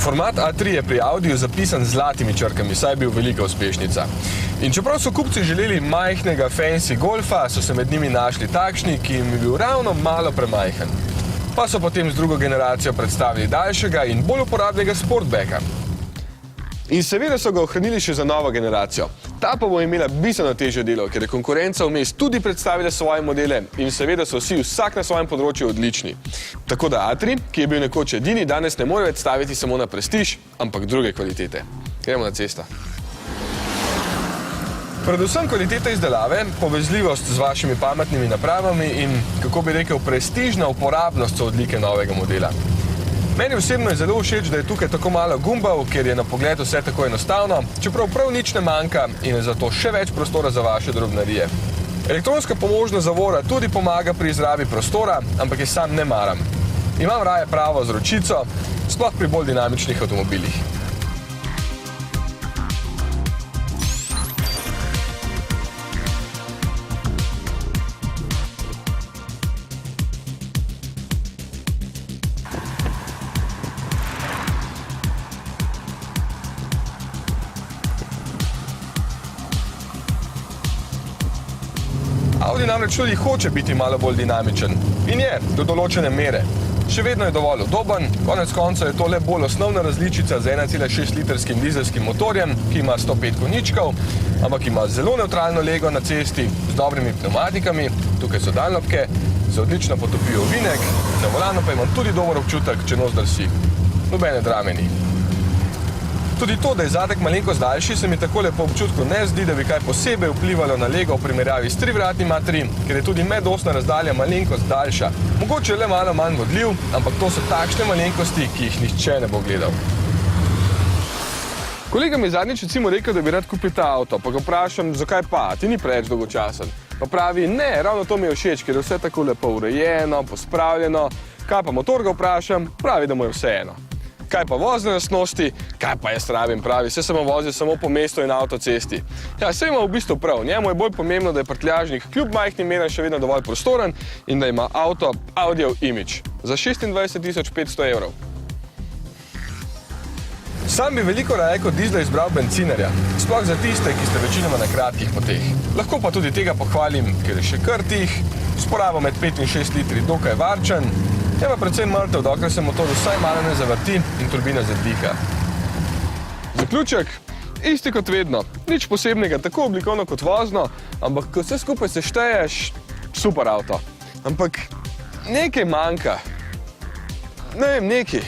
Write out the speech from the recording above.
Format A3 je pri Audiju zapisan z zlatimi črkami, saj je bil velika uspešnica. In čeprav so kupci želeli majhnega fancy golfa, so se med njimi našli takšni, ki jim je bil ravno malo premajhen. Pa so potem z drugo generacijo predstavili daljšega in bolj uporabnega sportbacka. In seveda so ga ohranili še za novo generacijo. Ta pa bo imela bistveno težje delo, ker je konkurenca vmes tudi predstavila svoje modele in seveda so vsak na svojem področju odlični. Tako da A3, ki je bil nekoč edini, danes ne more več staviti samo na prestiž, ampak druge kvalitete. Gremo na cesto. Predvsem kvaliteta izdelave, povezljivost z vašimi pametnimi napravami in, kako bi rekel, prestižna uporabnost so odlike novega modela. Meni osebno je zelo všeč, da je tukaj tako malo gumbov, ker je na pogled vse tako enostavno, čeprav prav nič ne manjka in je zato še več prostora za vaše drobnarije. Elektronska pomožna zavora tudi pomaga pri izrabi prostora, ampak je sam ne maram. Imam raje pravo z ročico, sploh pri bolj dinamičnih avtomobilih. Audi namreč tudi hoče biti malo bolj dinamičen. In je, do določene mere. Še vedno je dovolj udoben, konec konca je to le bolj osnovna različica z 1,6-litrskim dizelskim motorjem, ki ima 105 konjičkov, ampak ima zelo nevtralno lego na cesti, z dobrimi pneumatikami, tukaj so daljnobke, se odlično potopijo ovinek, na volanu pa imam tudi dober občutek, če nos drsi. Nobene drame ni. Tudi to, da je zadek malenkost daljši, se mi takole po občutku ne zdi, da bi kaj posebej vplivalo na lego v primerjavi s trivratnim A3, ker je tudi medosna razdalja malenkost daljša. Mogoče le malo manj vodljiv, ampak to so takšne malenkosti, ki jih nihče ne bo gledal. Kolega mi je zadnjič recimo rekel, da bi rad kupil ta avto, pa ga vprašam, zakaj pa, ti ni preveč dolgočasen. Pa pravi, ne, ravno to mi je všeč, ker je vse tako lepo urejeno, pospravljeno. Kaj pa motor ga vprašam, pravi, da mu je vseeno. Kaj pa vozne lastnosti, kaj pa jaz rabim, pravi, saj sem vozil samo po mestu in avtocesti. Ja, saj ima v bistvu prav, njemu je bolj pomembno, da je prtljažnik kljub majhnim meram še vedno dovolj prostoren in da ima avto Audijev imidž za 26.500 €. Sam bi veliko raje kot dizla izbral bencinarja, sploh za tiste, ki ste večinoma na kratkih poteh. Lahko pa tudi tega pohvalim, ker je še kar tih, s porabo med 5 in 6 litri dokaj varčen, je pa predvsem mrtev, dokler se motor vsaj malo ne zavrti in turbina zadiha. Zaključek? Isti kot vedno. Nič posebnega, tako oblikovno kot vozno, ampak ko vse skupaj sešteješ, super avto. Ampak nekaj manjka. Ne vem, nekaj.